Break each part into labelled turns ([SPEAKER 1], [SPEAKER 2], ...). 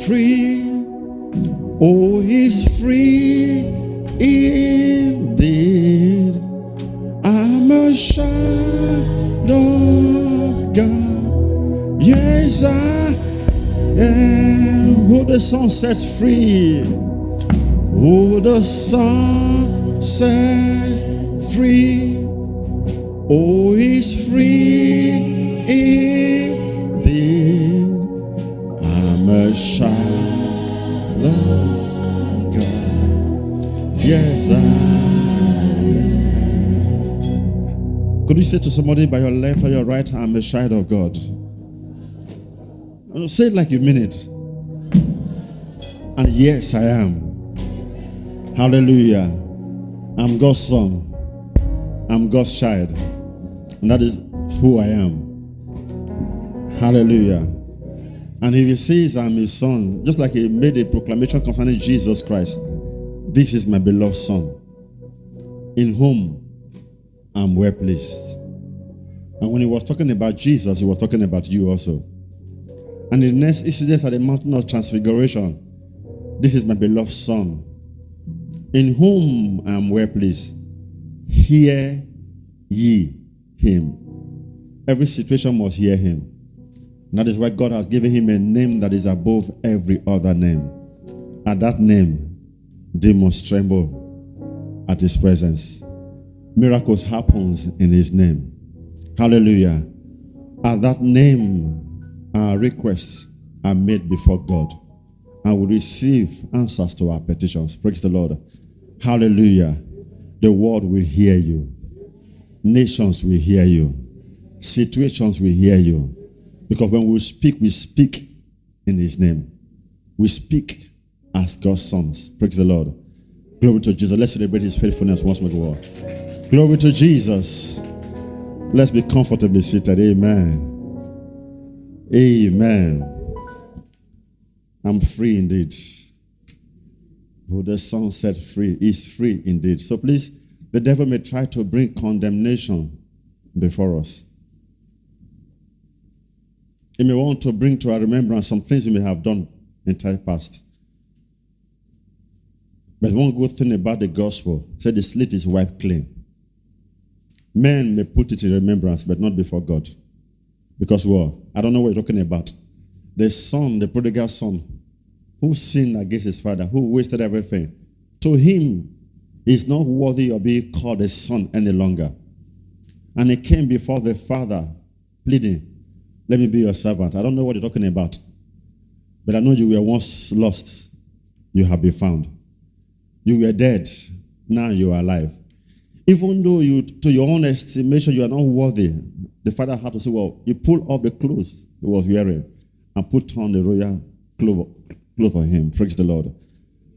[SPEAKER 1] free. Oh, he's free indeed. I'm a child of God. Yes, I am. Who the Son sets free. Who the Son sets free. Oh, he's free indeed. I'm a child of God. Yes, I am. Could you say to somebody by your left or your right, I'm a child of God? Say it like you mean it. And yes, I am. Hallelujah. I'm God's son. I'm God's child. And that is who I am. Hallelujah. And if he says I'm his son, just like he made a proclamation concerning Jesus Christ, this is my beloved son, in whom I'm well pleased. And when he was talking about Jesus, he was talking about you also. And the next incident at the mountain of transfiguration, this is my beloved son, in whom I am well pleased. Hear ye him. Every situation must hear him. And that is why God has given him a name that is above every other name. At that name, demons tremble at his presence. Miracles happens in his name. Hallelujah. At that name, our requests are made before God, and we receive answers to our petitions. Praise the Lord. Hallelujah. The world will hear you. Nations will hear you. Situations will hear you. Because when we speak in his name. We speak as God's sons. Praise the Lord. Glory to Jesus. Let's celebrate his faithfulness once more. Glory to Jesus. Let's be comfortably seated. Amen. Amen. I'm free indeed. Who the Son set free is free indeed. So please, the devil may try to bring condemnation before us. He may want to bring to our remembrance some things we may have done in time past. But one good thing about the gospel, said the slate is wiped clean. Men may put it in remembrance, but not before God. Because what? I don't know what you're talking about. The son, the prodigal son, who sinned against his father, who wasted everything. To him, he's not worthy of being called a son any longer. And he came before the father, pleading, let me be your servant. I don't know what you're talking about. But I know you were once lost. You have been found. You were dead. Now you are alive. Even though you, to your own estimation, you are not worthy, the father had to say, well, you pull off the clothes he was wearing and put on the royal cloth on him. Praise the Lord.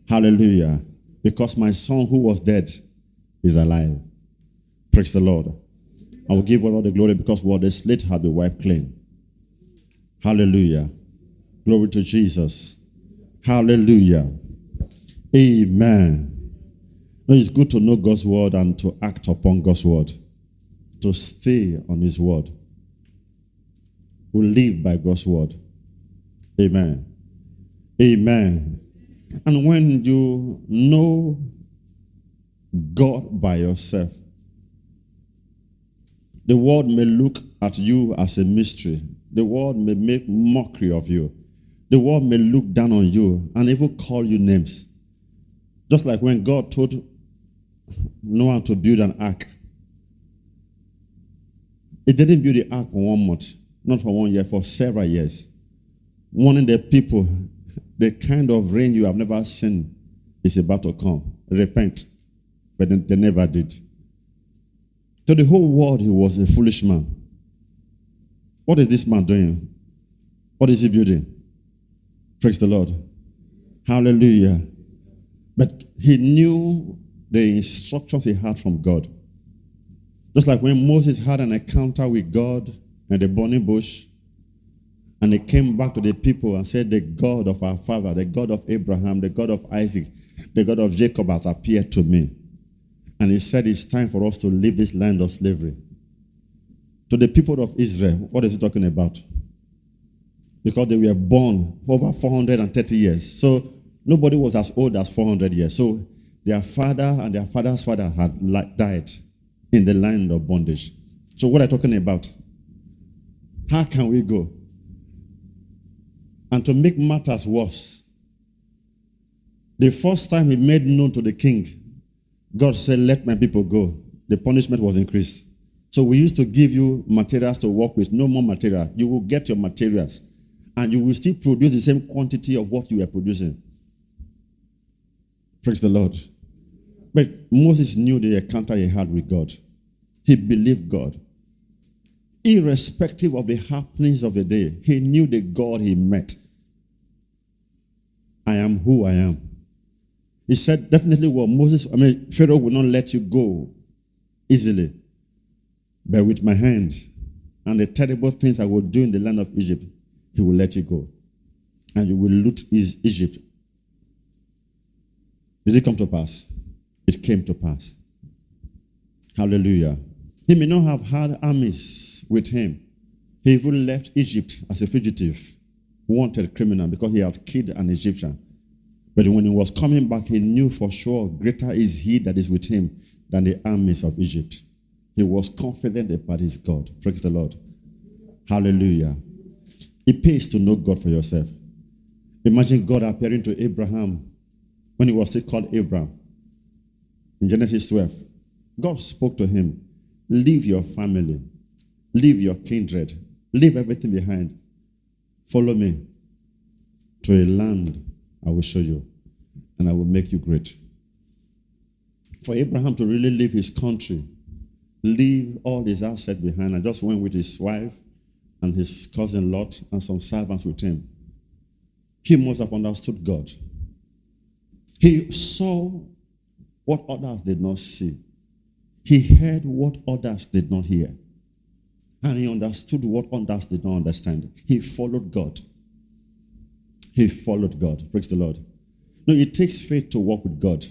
[SPEAKER 1] Hallelujah. Because my son who was dead is alive. Praise the Lord. I will give all the glory because what the slate had been wiped clean. Hallelujah. Glory to Jesus. Hallelujah. Amen. No, it's good to know God's word and to act upon God's word. To stay on his word. We live by God's word. Amen. Amen. And when you know God by yourself, the world may look at you as a mystery. The world may make mockery of you. The world may look down on you and even call you names. Just like when God told Noah to build an ark. He didn't build the ark for 1 month, not for 1 year, for several years. Warning the people, the kind of rain you have never seen is about to come. Repent. But they never did. To the whole world, he was a foolish man. What is this man doing? What is he building? Praise the Lord. Hallelujah. But he knew the instructions he had from God. Just like when Moses had an encounter with God in the burning bush, and he came back to the people and said, the God of our father, the God of Abraham, the God of Isaac, the God of Jacob has appeared to me. And he said, it's time for us to leave this land of slavery. To the people of Israel, what is he talking about? because they were born over 430 years. So nobody was as old as 400 years. So their father and their father's father had died in the land of bondage. So what are you talking about? How can we go? And to make matters worse, the first time he made known to the king, God said, let my people go. The punishment was increased. So we used to give you materials to work with. No more material. You will get your materials. And you will still produce the same quantity of what you were producing. Praise the Lord. But Moses knew the encounter he had with God. He believed God. Irrespective of the happenings of the day, he knew the God he met. I am who I am. He said, definitely, Pharaoh will not let you go easily. But with my hand and the terrible things I will do in the land of Egypt, he will let you go. And you will loot Egypt. Did it come to pass? It came to pass. Hallelujah. He may not have had armies with him. He even left Egypt as a fugitive, wanted criminal, because he had killed an Egyptian. But when he was coming back, he knew for sure greater is he that is with him than the armies of Egypt. He was confident about his God. Praise the Lord. Hallelujah. It pays to know God for yourself. Imagine God appearing to Abraham when he was still called Abraham. In Genesis 12, God spoke to him, leave your family, leave your kindred, leave everything behind. Follow me to a land I will show you, and I will make you great. For Abraham to really leave his country, leave all his assets behind, and just went with his wife and his cousin Lot and some servants with him. He must have understood God. He saw what others did not see. He heard what others did not hear. And he understood what others did not understand. He followed God. He followed God. Praise the Lord. No, it takes faith to walk with God.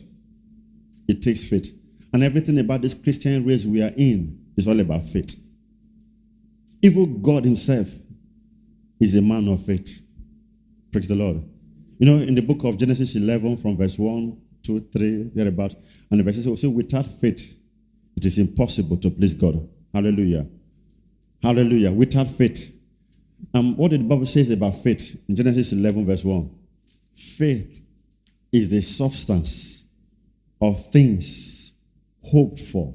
[SPEAKER 1] It takes faith. And everything about this Christian race we are in is all about faith. Even God himself is a man of faith. Praise the Lord. You know, in the book of Genesis 11, from verse 1, 2, 3, thereabout, and the verses will say, without faith, it is impossible to please God. Hallelujah. Hallelujah. Without faith. What did the Bible say about faith? In Genesis 11, verse 1. Faith is the substance of things hoped for,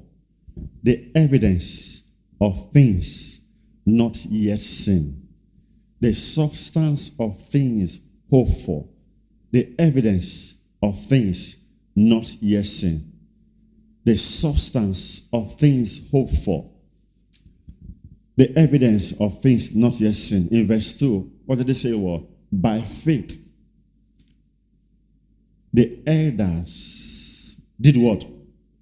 [SPEAKER 1] the evidence of things not yet seen. The substance of things hoped for, the evidence of things not yet seen. The substance of things hoped for, the evidence of things not yet seen. In verse 2, what did they say? Well, by faith, the elders did what?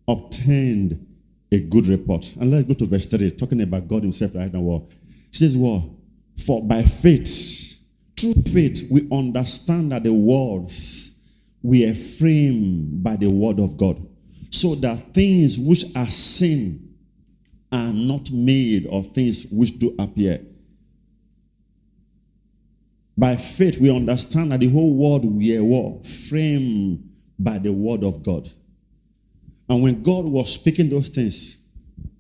[SPEAKER 1] Obtained a good report. And let's go to verse 3, talking about God himself right now. Well, it says, well, for by faith, through faith, we understand that the worlds were framed by the word of God, so that things which are seen are not made of things which do appear. By faith, we understand that the whole world was framed by the word of God. And when God was speaking those things,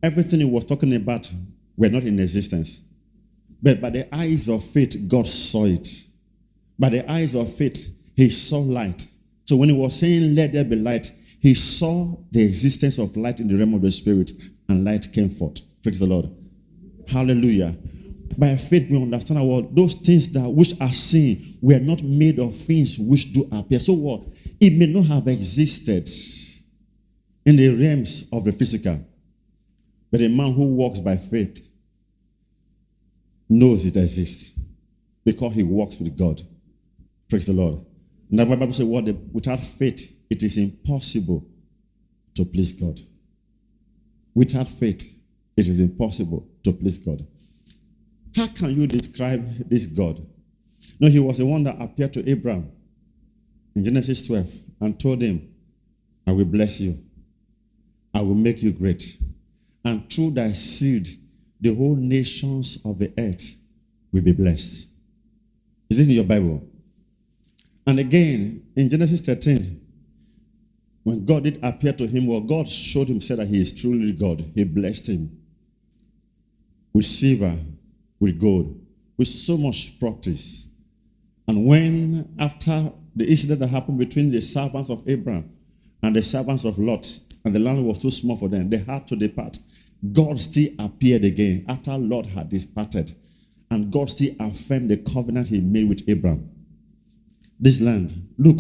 [SPEAKER 1] everything he was talking about were not in existence. But by the eyes of faith, God saw it. By the eyes of faith, he saw light. So when he was saying, let there be light, he saw the existence of light in the realm of the spirit, and light came forth. Praise the Lord. Hallelujah. By faith, we understand what those things that which are seen were not made of things which do appear. So what? It may not have existed in the realms of the physical, but a man who walks by faith knows it exists because he walks with God. Praise the Lord. And the Bible says, without faith, it is impossible to please God. Without faith, it is impossible to please God. How can you describe this God? No, he was the one that appeared to Abraham in Genesis 12 and told him, I will bless you. I will make you great. And through thy seed, the whole nations of the earth will be blessed. Is it in your Bible? And again, in Genesis 13, when God did appear to him, well, God showed him, said that he is truly God. He blessed him with silver, with gold, with so much practice. And when, after the incident that happened between the servants of Abraham and the servants of Lot, and the land was too small for them, they had to depart. God still appeared again after Lot had departed. And God still affirmed the covenant he made with Abraham. This land, look,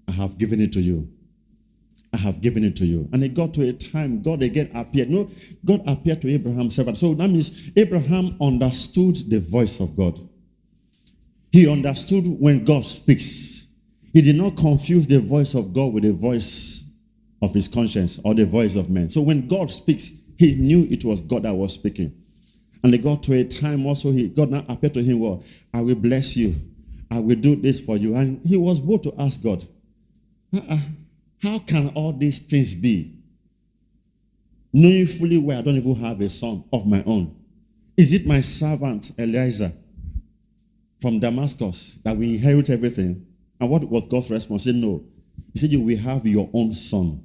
[SPEAKER 1] I have given it to you. I have given it to you. And it got to a time, God again appeared. No, God appeared to Abraham several. So that means Abraham understood the voice of God. He understood when God speaks. He did not confuse the voice of God with the voice of his conscience or the voice of man. So when God speaks, he knew it was God that was speaking. And it got to a time also, God now appeared to him, well, I will bless you. I will do this for you. And he was bold to ask God, how can all these things be? Knowing fully well I don't even have a son of my own. Is it my servant Eliezer from Damascus that will inherit everything? And what was God's response? He said, no. He said, you will have your own son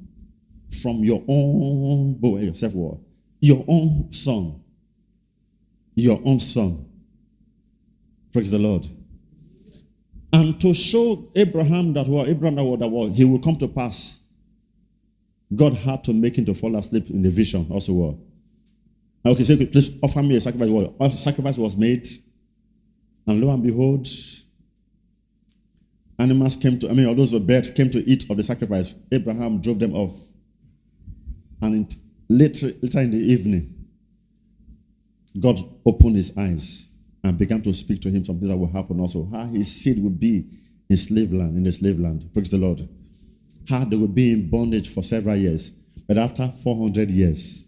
[SPEAKER 1] from your own boy, yourself what? Your own son. Your own son. Praise the Lord. And to show Abraham that he will come to pass, God had to make him to fall asleep in the vision also. Okay, so please offer me a sacrifice. A sacrifice was made, and lo and behold, animals all those birds came to eat of the sacrifice. Abraham drove them off. And later in the evening, God opened his eyes and began to speak to him something that will happen also. How his seed would be in the slave land. Praise the Lord. How they would be in bondage for several years. But after 400 years,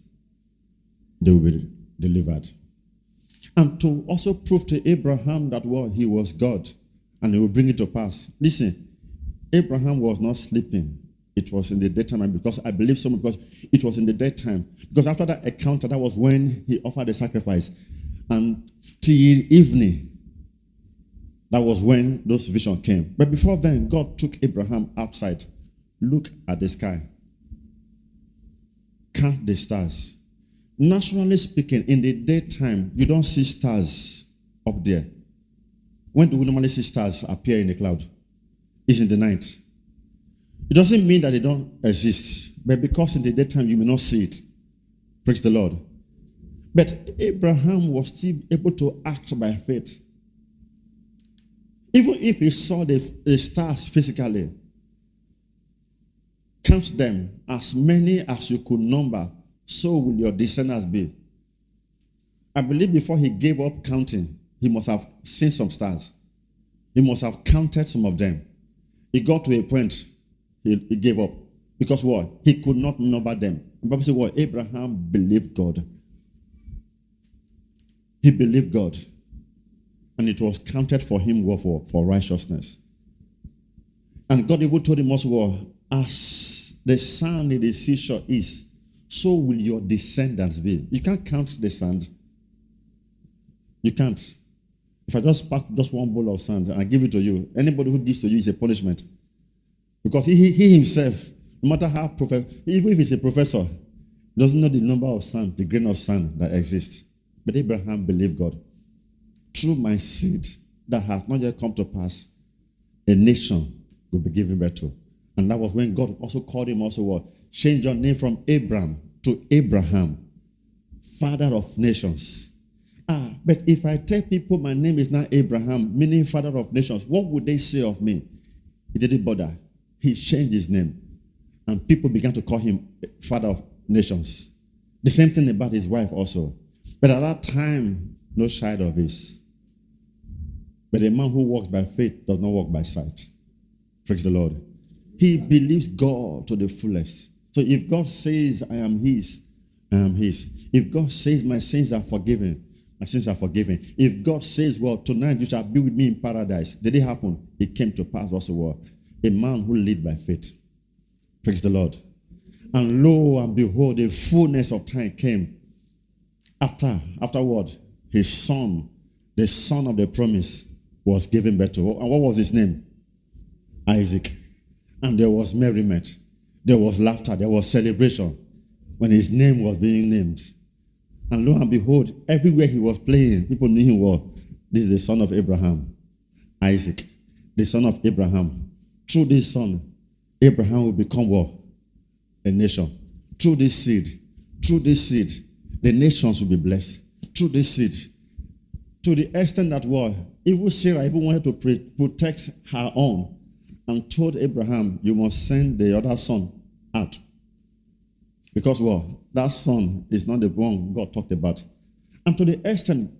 [SPEAKER 1] they will be delivered. And to also prove to Abraham that he was God and he will bring it to pass. Listen, Abraham was not sleeping. It was in the daytime, because I believe so much, because it was in the daytime. Because after that encounter, that was when he offered the sacrifice. And till evening, that was when those visions came. But before then, God took Abraham outside. Look at the sky. Count the stars. Naturally speaking, in the daytime, you don't see stars up there. When do we normally see stars appear in the cloud? It's in the night. It doesn't mean that they don't exist, but because in the daytime you may not see it. Praise the Lord. But Abraham was still able to act by faith. Even if he saw the stars physically, count them as many as you could number, so will your descendants be. I believe before he gave up counting, he must have seen some stars. He must have counted some of them. He got to a point he gave up. Because what? He could not number them. The Bible says what? Abraham believed God. He believed God. And it was counted for him for righteousness. And God even told him also, as the sand in the seashore is, so will your descendants be. You can't count the sand. You can't. If I just pack just one bowl of sand and I give it to you, anybody who gives to you is a punishment. Because he himself, no matter how even if he's a professor, doesn't know the number of sand, the grain of sand that exists. But Abraham believed God. Through my seed that has not yet come to pass, a nation will be given birth to. And that was when God also called him also what? Change your name from Abram to Abraham, father of nations. But if I tell people my name is not Abraham, meaning father of nations, what would they say of me? He didn't bother. He changed his name. And people began to call him father of nations. The same thing about his wife also. But at that time, no child of his. But a man who walks by faith does not walk by sight. Praise the Lord. He believes God to the fullest. So if God says, I am his, I am his. If God says, my sins are forgiven, my sins are forgiven. If God says, well, tonight you shall be with me in paradise. Did it happen? It came to pass also. Well, a man who lived by faith. Praise the Lord. And lo and behold, the fullness of time came. Afterward, his son, the son of the promise, was given birth to. And what was his name? Isaac. And there was merriment. There was laughter. There was celebration when his name was being named. And lo and behold, everywhere he was playing, people knew him well. This is the son of Abraham, Isaac, the son of Abraham. Through this son, Abraham will become what? A nation. Through this seed, the nations will be blessed. Through this seed. To the extent that what? Even Sarah even wanted to protect her own and told Abraham, you must send the other son out. Because what? That son is not the one God talked about. And to the extent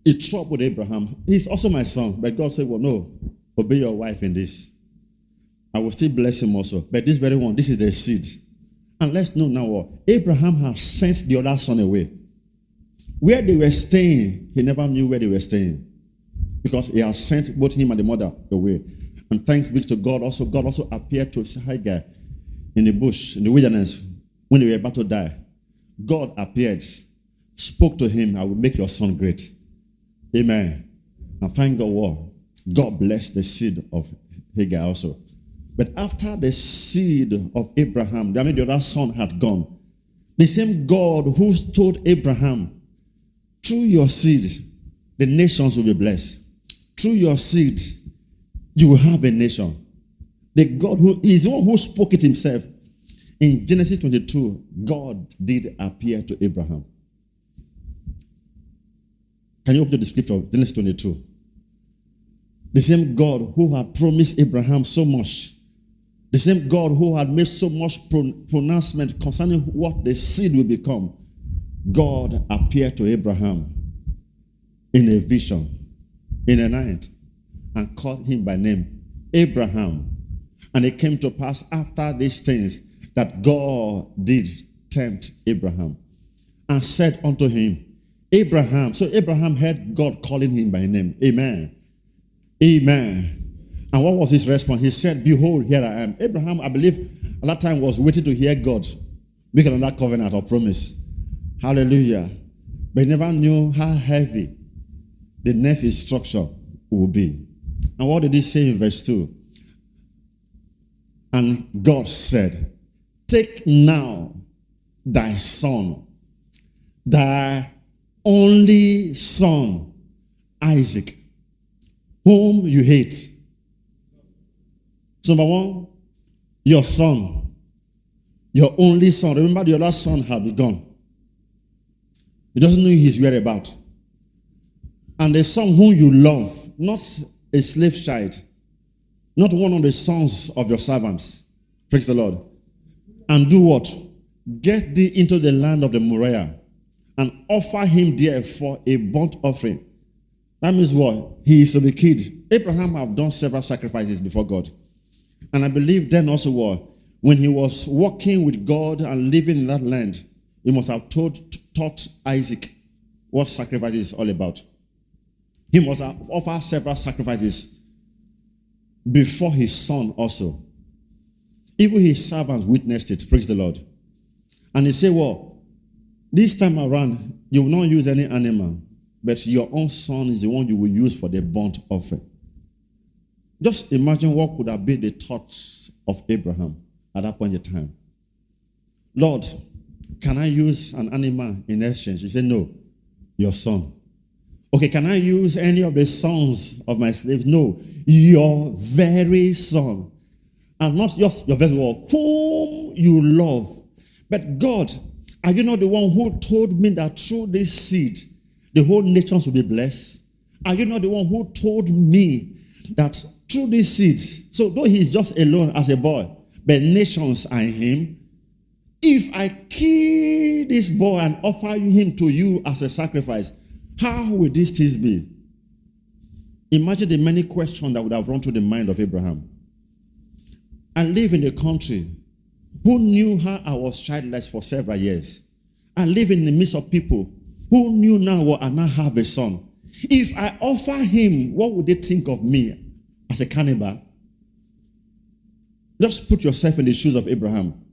[SPEAKER 1] it troubled Abraham. He's also my son. But God said, well, no, obey your wife in this. I will still bless him also. But this very one, this is the seed. And let's know now what? Abraham has sent the other son away. Where they were staying, he never knew where they were staying. Because he has sent both him and the mother away. And thanks be to God also appeared to Hagar in the bush, in the wilderness, when they were about to die. God appeared, spoke to him, I will make your son great. Amen. And thank God what? God blessed the seed of Hagar also. But after the seed of Abraham, the other son had gone, the same God who told Abraham, through your seed, the nations will be blessed. Through your seed, you will have a nation. The God who is the one who spoke it himself. In Genesis 22, God did appear to Abraham. Can you open the scripture, Genesis 22? The same God who had promised Abraham so much. The same God who had made so much pronouncement concerning what the seed will become. God appeared to Abraham in a vision, in a night, and called him by name, Abraham. And it came to pass after these things that God did tempt Abraham and said unto him, Abraham. So Abraham heard God calling him by name. Amen. Amen. And what was his response? He said, behold, here I am. Abraham, I believe, at that time was waiting to hear God make another covenant or promise. Hallelujah. But he never knew how heavy the next instruction would be. And what did he say in verse 2? And God said, take now thy son, thy only son, Isaac, whom you hate. So number one, your son, your only son. Remember the other son had gone. He doesn't know his whereabouts. And the son whom you love, not a slave child, not one of the sons of your servants. Praise the Lord. And do what? Get thee into the land of the Moriah and offer him there for a burnt offering. That means what? He is to be killed. Abraham have done several sacrifices before God. And I believe then also what? When he was walking with God and living in that land, he must have taught Isaac what sacrifice is all about. He must have offered several sacrifices before his son also. Even his servants witnessed it. Praise the Lord. And he said, well, this time around, you will not use any animal, but your own son is the one you will use for the burnt offering. Just imagine what could have been the thoughts of Abraham at that point in time. Lord, can I use an animal in exchange? He said, no, your son. Okay, can I use any of the sons of my slaves? No, your very son. And not just your very son, whom you love. But God, are you not the one who told me that through this seed, the whole nations will be blessed? Are you not the one who told me that through this seed, so though he is just alone as a boy, but nations are in him, if I kill this boy and offer him to you as a sacrifice, how will these things be? Imagine the many questions that would have run through the mind of Abraham. I live in a country who knew how I was childless for several years. I live in the midst of people who knew now what I now have a son. If I offer him, what would they think of me as a cannibal? Just put yourself in the shoes of Abraham.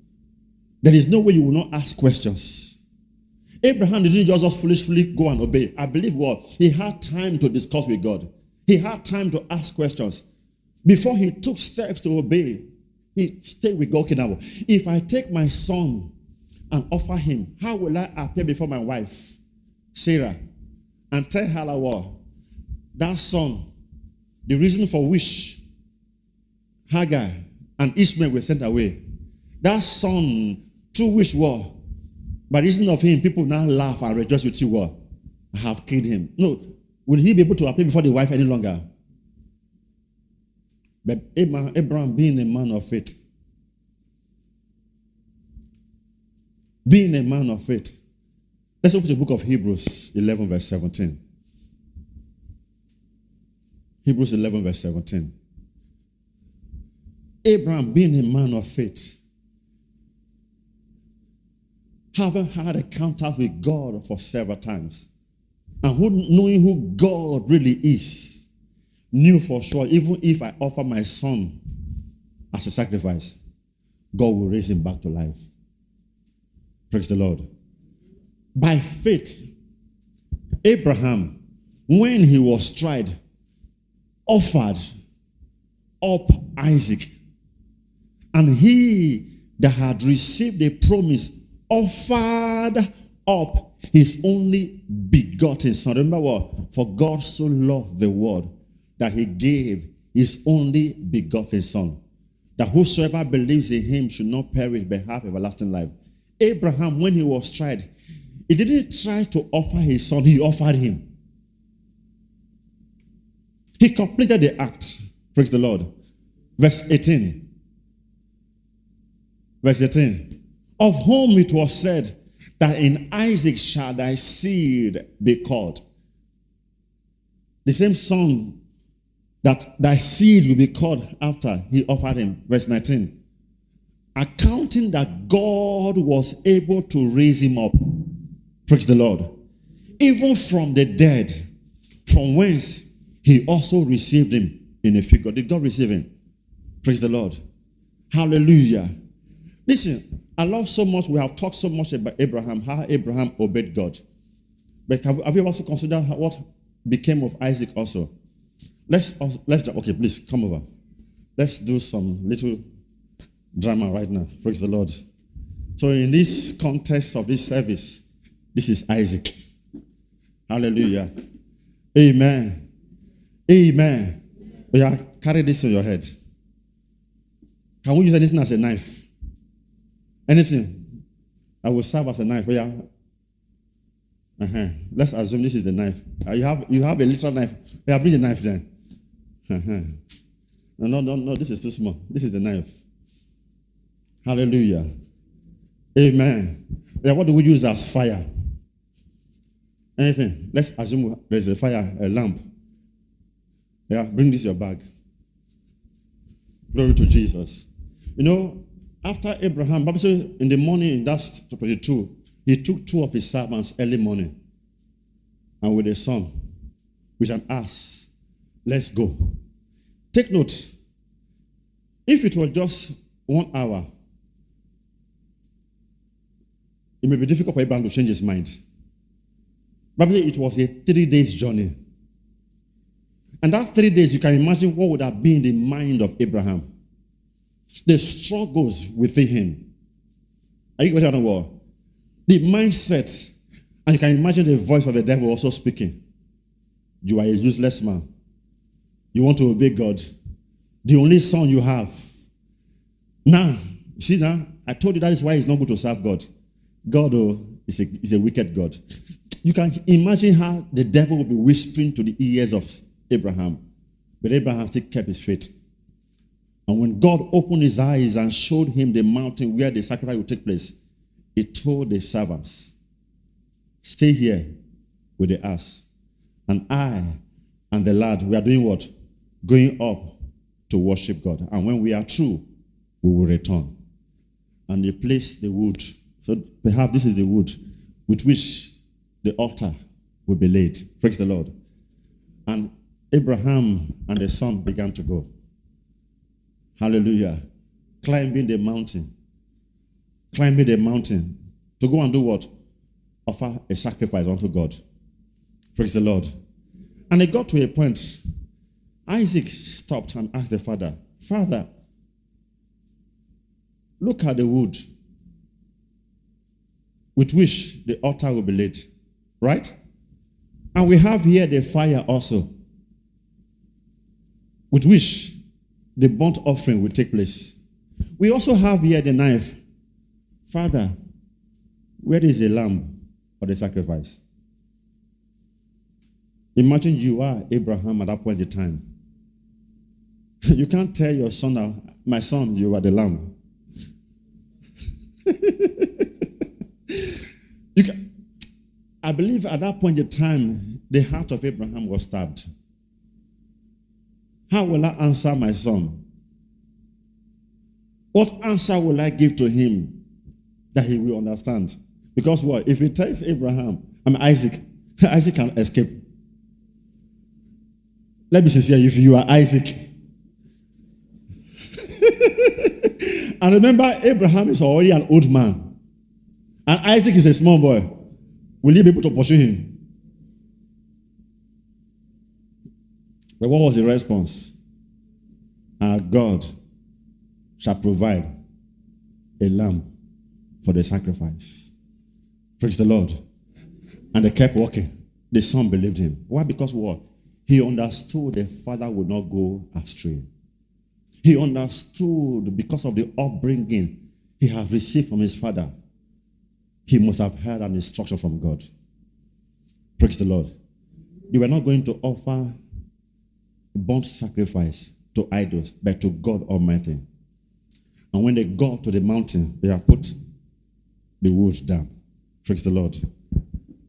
[SPEAKER 1] There is no way you will not ask questions. Abraham didn't just foolishly go and obey. I believe what? He had time to discuss with God. He had time to ask questions. Before he took steps to obey, he stayed with God. Okay, now, if I take my son and offer him, how will I appear before my wife, Sarah, and tell her that son, the reason for which Hagar and Ishmael were sent away, that son, through which by reason of him, people now laugh and rejoice with you, I have killed him. No, will he be able to appear before the wife any longer? But Abraham, being a man of faith, let's open the book of Hebrews 11, verse 17. Hebrews 11, verse 17. Abraham, being a man of faith, having had encounters with God for several times, and knowing who God really is, knew for sure, even if I offer my son as a sacrifice, God will raise him back to life. Praise the Lord. By faith, Abraham, when he was tried, offered up Isaac. And he that had received a promise offered up his only begotten son. Remember what? For God so loved the world that he gave his only begotten son, that whosoever believes in him should not perish but have everlasting life. Abraham, when he was tried, he didn't try to offer his son, he offered him. He completed the act. Praise the Lord. Verse 18. Verse 18. Of whom it was said that in Isaac shall thy seed be called. The same son that thy seed will be called after he offered him. Verse 19. Accounting that God was able to raise him up. Praise the Lord. Even from the dead, from whence he also received him in a figure. Did God receive him? Praise the Lord. Hallelujah. Listen, I love so much, we have talked so much about Abraham, how Abraham obeyed God. But have you also considered what became of Isaac also? Let's okay, please come over. Let's do some little drama right now. Praise the Lord. So in this context of this service, this is Isaac. Hallelujah. Amen. Amen. Yeah, carry this in your head. Can we use anything as a knife? Anything. I will serve as a knife. Yeah. Let's assume this is the knife. You have a literal knife. Yeah, bring the knife then. No, this is too small. This is the knife. Hallelujah. Amen. Yeah, what do we use as fire? Anything. Let's assume there's a fire, a lamp. Yeah, bring this your bag. Glory to Jesus. You know, after Abraham, Bible says in the morning, in that 22, he took two of his servants early morning and with a son, with an ass. Let's go. Take note. If it was just 1 hour, it may be difficult for Abraham to change his mind. Bible says it was a 3 days journey. And that 3 days, you can imagine what would have been the mind of Abraham. The struggles within him. Are you getting the word? The mindset. And you can imagine the voice of the devil also speaking. You are a useless man. You want to obey God. The only son you have. Now, see now, I told you that is why it's not good to serve God. God is a wicked God. You can imagine how the devil will be whispering to the ears of Abraham. But Abraham still kept his faith. And when God opened his eyes and showed him the mountain where the sacrifice would take place, he told the servants, stay here with the ass. And I and the lad, we are doing what? Going up to worship God. And when we are through, we will return. And they placed the wood. So perhaps this is the wood with which the altar will be laid. Praise the Lord. And Abraham and the son began to go. Hallelujah. Climbing the mountain. Climbing the mountain. To go and do what? Offer a sacrifice unto God. Praise the Lord. And it got to a point Isaac stopped and asked the father, Father, look at the wood with which the altar will be laid. Right? And we have here the fire also, with which the burnt offering will take place. We also have here the knife. Father, where is the lamb for the sacrifice? Imagine you are Abraham at that point in time. You can't tell your son now, my son, you are the lamb. I believe at that point in time, the heart of Abraham was stabbed. How will I answer my son? What answer will I give to him that he will understand? Because what? If he tells Isaac, Isaac can escape. Let me sincere, if you are Isaac. And remember, Abraham is already an old man. And Isaac is a small boy. Will you be able to pursue him? But what was the response? Our God shall provide a lamb for the sacrifice. Praise the Lord. And they kept walking. The son believed him. Why? Because what? He understood the father would not go astray. He understood because of the upbringing he has received from his father. He must have heard an instruction from God. Praise the Lord. You were not going to offer a burnt sacrifice to idols, but to God Almighty. And when they got to the mountain, they have put the wood down. Praise the Lord.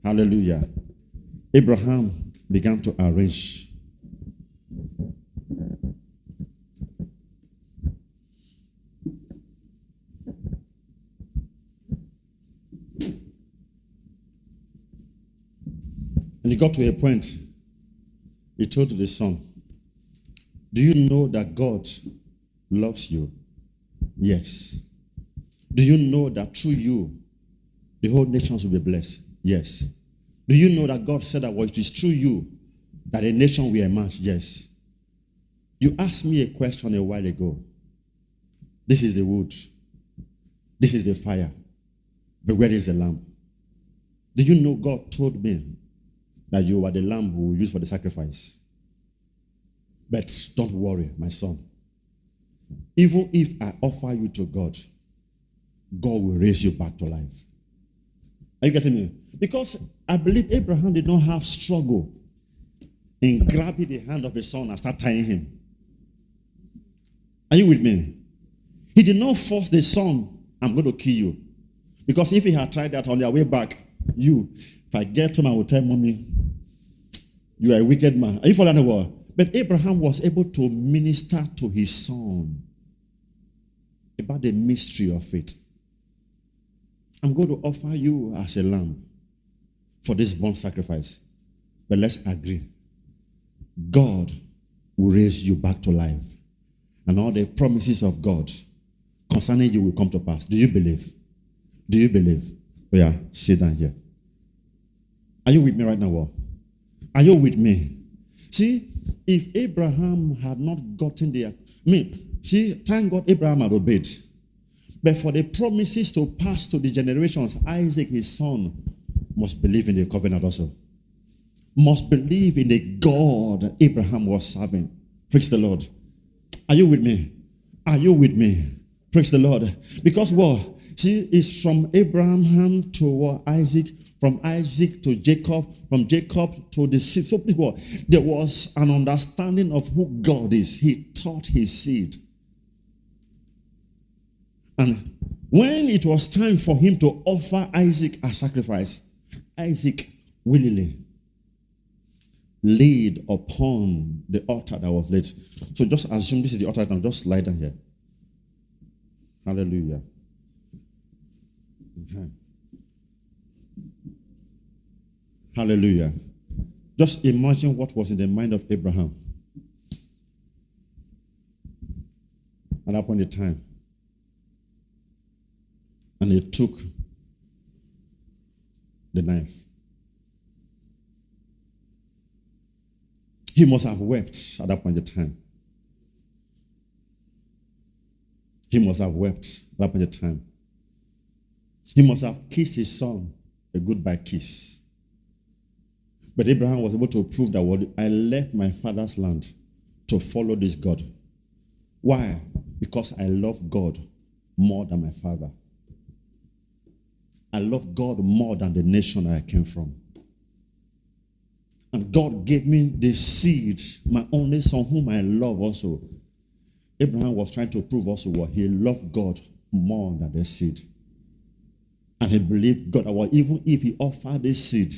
[SPEAKER 1] Hallelujah. Abraham began to arrange. And he got to a point, he told the son, do you know that God loves you? Yes. Do you know that through you, the whole nations will be blessed? Yes. Do you know that God said that it is through you that a nation will emerge? Yes. You asked me a question a while ago. This is the wood. This is the fire. But where is the lamb? Do you know God told me that you are the lamb who will use for the sacrifice? But don't worry, my son. Even if I offer you to God, God will raise you back to life. Are you getting me? Because I believe Abraham did not have struggle in grabbing the hand of his son and start tying him. Are you with me? He did not force the son, I'm going to kill you. Because if he had tried that on their way back, if I get home, I will tell mommy, you are a wicked man. Are you following the word? But Abraham was able to minister to his son about the mystery of faith. I'm going to offer you as a lamb for this burnt sacrifice. But let's agree. God will raise you back to life. And all the promises of God concerning you will come to pass. Do you believe? Do you believe? Oh yeah, sit down here. Are you with me right now? Are you with me? See, if Abraham had not gotten thank God Abraham had obeyed. But for the promises to pass to the generations, Isaac, his son, must believe in the covenant also. Must believe in the God Abraham was serving. Praise the Lord. Are you with me? Are you with me? Praise the Lord. Because what? See, it's from Abraham to Isaac, from Isaac to Jacob, from Jacob to the seed. So please, what? There was an understanding of who God is. He taught his seed. And when it was time for him to offer Isaac a sacrifice, Isaac willingly laid upon the altar that was laid. So just assume this is the altar now. Just lie down here. Hallelujah. Okay. Hallelujah. Just imagine what was in the mind of Abraham at that point in time. And he took the knife. He must have wept at that point in time. He must have wept at that point in time. He must have kissed his son a goodbye kiss. But Abraham was able to prove that what I left my father's land to follow this God. Why? Because I love God more than my father. I love God more than the nation I came from. And God gave me the seed, my only son, whom I love also. Abraham was trying to prove also what he loved God more than the seed. And he believed God, well, even if he offered this seed,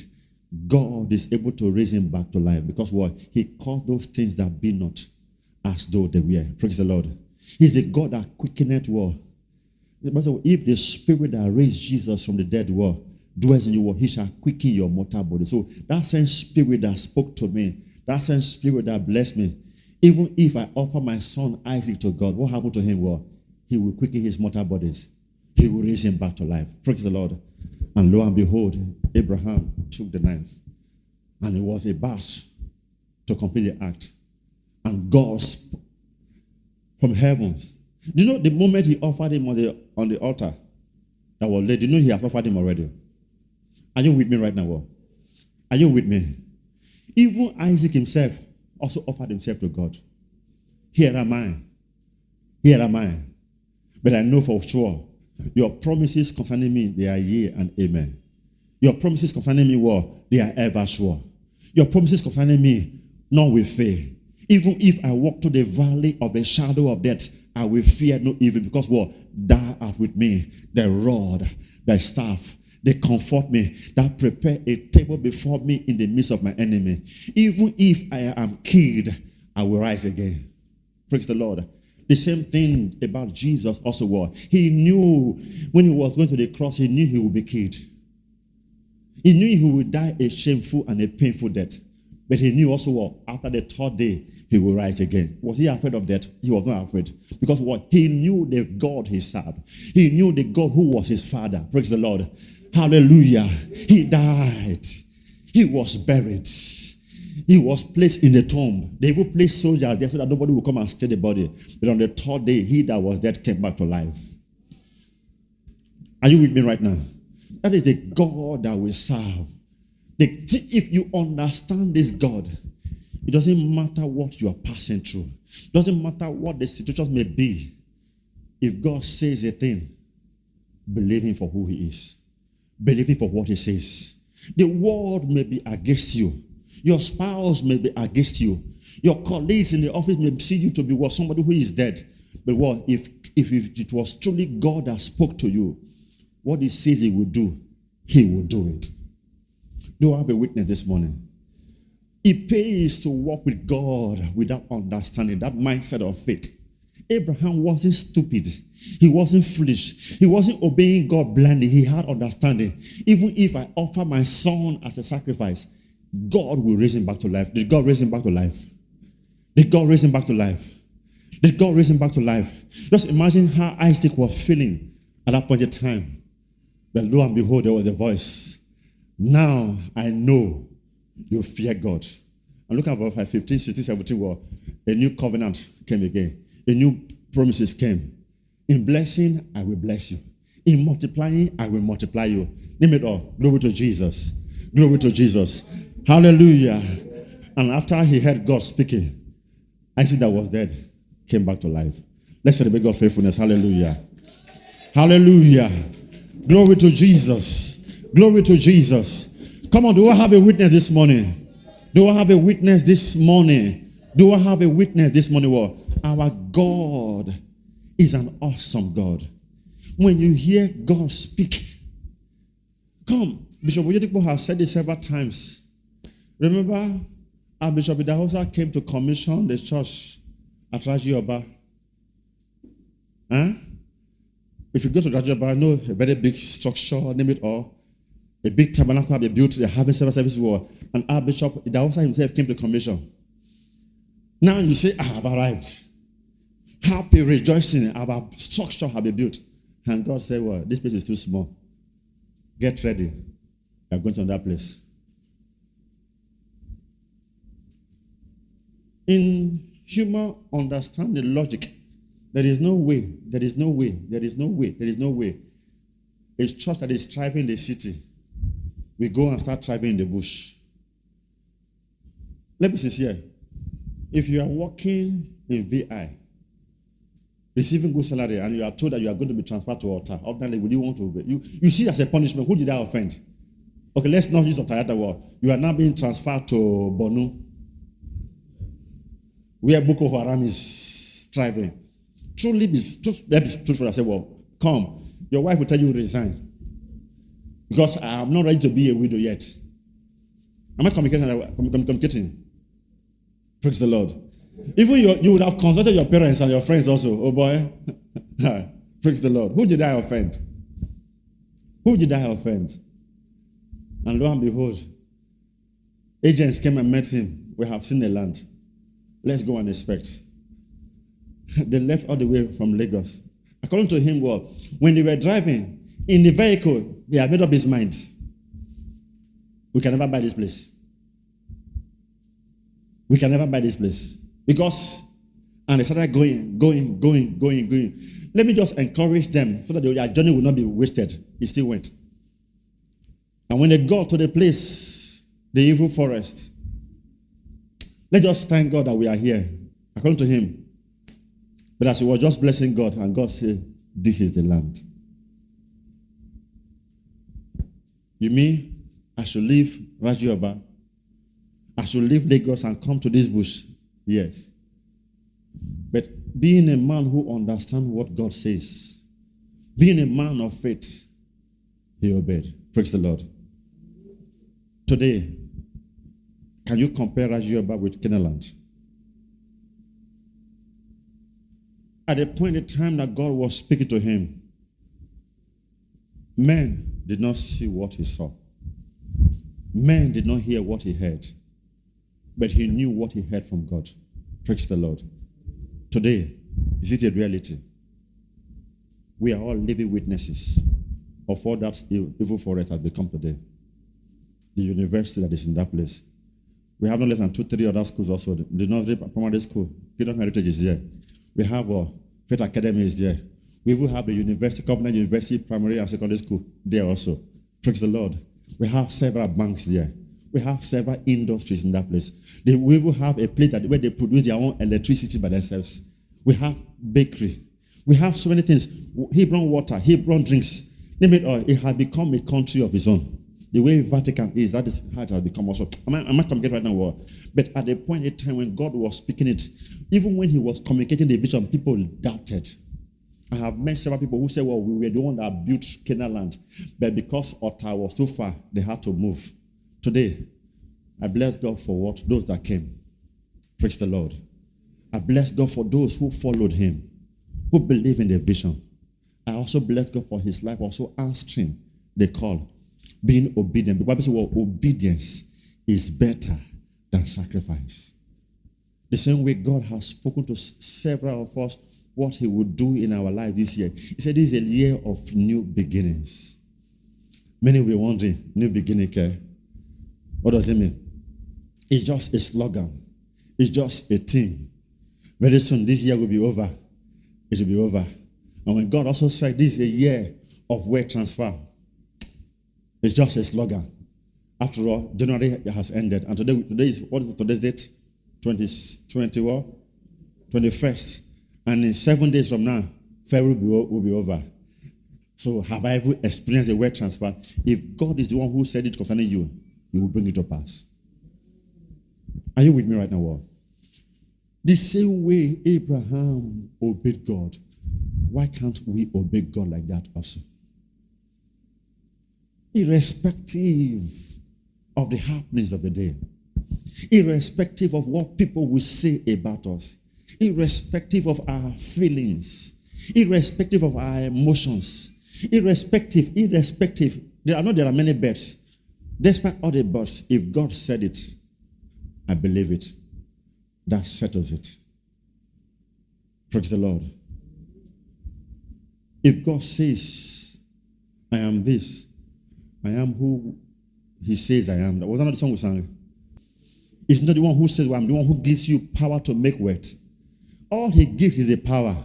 [SPEAKER 1] God is able to raise him back to life. Because what? He called those things that be not as though they were. Praise the Lord. He's the God that quickeneth war. If the spirit that raised Jesus from the dead war dwells in you, he shall quicken your mortal body. So that same spirit that spoke to me, that same spirit that blessed me, even if I offer my son Isaac to God, what happened to him? Well, he will quicken his mortal bodies. He will raise him back to life. Praise the Lord. And lo and behold, Abraham took the knife. And it was about to complete the act. And God spoke from heavens. Do you know the moment he offered him on the altar that was laid, do you know he has offered him already? Are you with me right now? Are you with me? Even Isaac himself also offered himself to God. Here am I. Here am I. But I know for sure your promises concerning me, they are yea and amen. Your promises concerning me, what? They are ever sure. Your promises concerning me, none will fail. Even if I walk to the valley of the shadow of death, I will fear no evil, because what? Thou art with me. The rod, the staff, they comfort me. That prepare a table before me in the midst of my enemy. Even if I am killed, I will rise again. Praise the Lord. The same thing about Jesus also was. He knew when he was going to the cross, he knew he would be killed. He knew he would die a shameful and a painful death. But he knew also what? After the third day, he will rise again. Was he afraid of death? He was not afraid. Because what? He knew the God he served. He knew the God who was his father. Praise the Lord. Hallelujah. He died. He was buried. He was placed in the tomb. They even placed soldiers there so that nobody would come and steal the body. But on the third day, he that was dead came back to life. Are you with me right now? That is the God that we serve. See, if you understand this God, it doesn't matter what you are passing through. It doesn't matter what the situations may be. If God says a thing, believe him for who he is. Believe him for what he says. The world may be against you. Your spouse may be against you. Your colleagues in the office may see you to be what? Somebody who is dead. But what? If it was truly God that spoke to you, what he says he will do, he will do it. Do I have a witness this morning? It pays to walk with God without understanding, that mindset of faith. Abraham wasn't stupid. He wasn't foolish. He wasn't obeying God blindly. He had understanding. Even if I offer my son as a sacrifice, God will raise him back to life. Did God raise him back to life? Did God raise him back to life? Did God raise him back to life? Just imagine how Isaac was feeling at that point in time. But lo and behold, there was a voice. Now I know you fear God. And look at verse 15, 16, 17. Well, a new covenant came again. A new promises came. In blessing, I will bless you. In multiplying, I will multiply you. Name it all. Glory to Jesus. Glory to Jesus. Hallelujah. And after he heard God speaking, Isaac that was dead came back to life. Let's celebrate God's faithfulness. Hallelujah. Hallelujah. Glory to Jesus. Glory to Jesus. Come on, do I have a witness this morning? Do I have a witness this morning? Do I have a witness this morning? What? Our God is an awesome God. When you hear God speak, come. Bishop Oyedepo has said this several times. Remember, our Bishop Idahosa came to commission the church at Raji Oba. Huh? If you go to Raji Oba, I know a very big structure, name it all. A big tabernacle have been built, they're having service war. And our Bishop Idahosa himself came to commission. Now you say, I have arrived. Happy, rejoicing, our structure have been built. And God said, well, this place is too small. Get ready. You're going to another place. In human understanding, logic, there is no way, there is no way, there is no way, there is no way. A church that is thriving in the city, we go and start thriving in the bush. Let me be sincere. If you are working in VI, receiving good salary, and you are told that you are going to be transferred to altar, ordinarily, would you want to obey? You see as a punishment, who did I offend? Okay, let's not use the Toyota word. You are now being transferred to Bonu, where Boko Haram is thriving. Truly, let me truthful. I say, well, come. Your wife will tell you resign. Because I am not ready to be a widow yet. Am I communicating? Praise the Lord. Even you would have consulted your parents and your friends also. Oh boy. Praise the Lord. Who did I offend? Who did I offend? And lo and behold, agents came and met him. We have seen the land. Let's go and inspect. They left all the way from Lagos. According to him, well, when they were driving in the vehicle, he had made up his mind. We can never buy this place. We can never buy this place. Because, and they started going. Let me just encourage them so that their journey will not be wasted. He still went. And when they got to the place, the evil forest, let's just thank God that we are here. According to him. But as he was just blessing God, and God said, this is the land. You mean I should leave Rajioba? I should leave Lagos and come to this bush? Yes. But being a man who understands what God says, being a man of faith, he obeyed. Praise the Lord. Today, can you compare Rajioba with Kenaland? At the point in time that God was speaking to him, men did not see what he saw. Men did not hear what he heard. But he knew what he heard from God. Praise the Lord. Today, is it a reality? We are all living witnesses of all that evil forest has become today. The university that is in that place. We have no less than 2-3 other schools also. The Nursery Primary School, Kingdom Heritage is there. We have Faith Academy is there. We even have the university, Covenant University Primary and Secondary School there also. Praise the Lord. We have several banks there. We have several industries in that place. We even have a place where they produce their own electricity by themselves. We have bakery. We have so many things. Hebron water, Hebron drinks. Name it all. It has become a country of its own. The way Vatican is, that is how it has become also. I'm not communicating right now. But at the point in time when God was speaking it, even when he was communicating the vision, people doubted. I have met several people who said, well, we were the one that built Canaan land. But because Otta was too far, they had to move. Today, I bless God for those that came. Praise the Lord. I bless God for those who followed him, who believe in the vision. I also bless God for his life, also answering the call, being obedient. The Bible says, well, obedience is better than sacrifice. The same way God has spoken to several of us what he would do in our life this year. He said this is a year of new beginnings. Many will be wondering, new beginning, okay? What does it mean? It's just a slogan. It's just a thing. Very soon, this year will be over. It will be over. And when God also said this is a year of wealth transfer, it's just a slogan. After all, January has ended. And today is, what is today's date? 21st. And in 7 days from now, February will be over. So have I ever experienced the wealth transfer? If God is the one who said it concerning you, he will bring it to pass. Are you with me right now, world? The same way Abraham obeyed God, why can't we obey God like that also? Irrespective of the happenings of the day, irrespective of what people will say about us, irrespective of our feelings, irrespective of our emotions, irrespective. There are many birds. Despite all the birds, if God said it, I believe it. That settles it. Praise the Lord. If God says, I am this, I am who he says I am. That was another song we sang. He's not the one who says, well, I'm the one who gives you power to make wealth. All he gives is a power.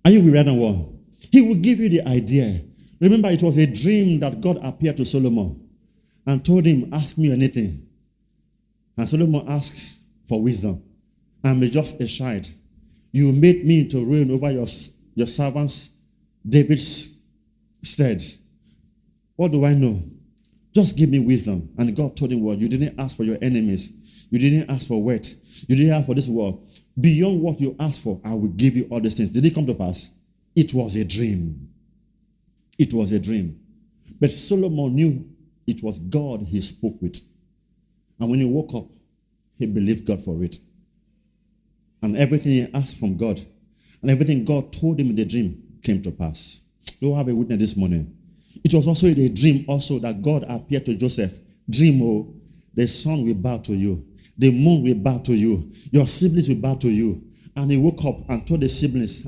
[SPEAKER 1] Are you with me? What? He will give you the idea. Remember, it was a dream that God appeared to Solomon and told him, ask me anything. And Solomon asked for wisdom. I'm just a child. You made me to reign over your servants. David said, what do I know? Just give me wisdom. And God told him, well, you didn't ask for your enemies. You didn't ask for wealth. You didn't ask for this world. Beyond what you asked for, I will give you all these things. Did it come to pass? It was a dream. It was a dream. But Solomon knew it was God he spoke with. And when he woke up, he believed God for it. And everything he asked from God, and everything God told him in the dream came to pass. Do I have a witness this morning? It was also in a dream also that God appeared to Joseph. Dream, oh, the sun will bow to you. The moon will bow to you. Your siblings will bow to you. And he woke up and told the siblings,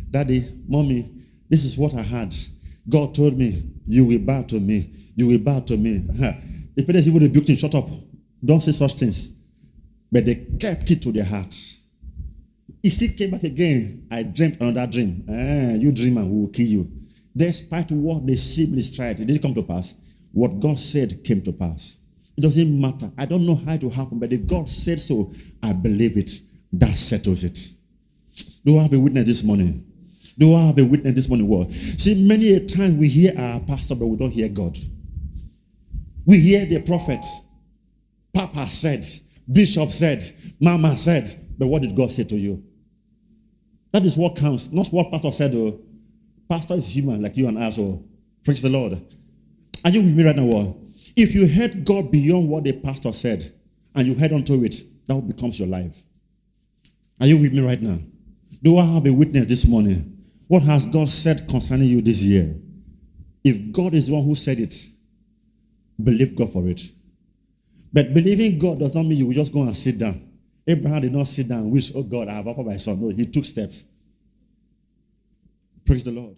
[SPEAKER 1] Daddy, Mommy, this is what I had. God told me, you will bow to me. You will bow to me. The parents even rebuked him, shut up. Don't say such things. But they kept it to their heart. He still came back again. I dreamt another dream. You dreamer, we will kill you. Despite what the siblings tried, it didn't come to pass. What God said came to pass. It doesn't matter. I don't know how it will happen, but if God said so, I believe it. That settles it. Do I have a witness this morning? Do I have a witness this morning? What? See, many a time we hear our pastor, but we don't hear God. We hear the prophet. Papa said, Bishop said, Mama said, but what did God say to you? That is what counts, not what pastor said. Oh. Pastor is human like you and I, so praise the Lord. Are you with me right now? If you heard God beyond what the pastor said and you head onto it, that becomes your life. Are you with me right now? Do I have a witness this morning? What has God said concerning you this year? If God is the one who said it, believe God for it. But believing God does not mean you will just go and sit down. Abraham did not sit down and wish, oh God, I have offered my son. No, he took steps. Praise the Lord.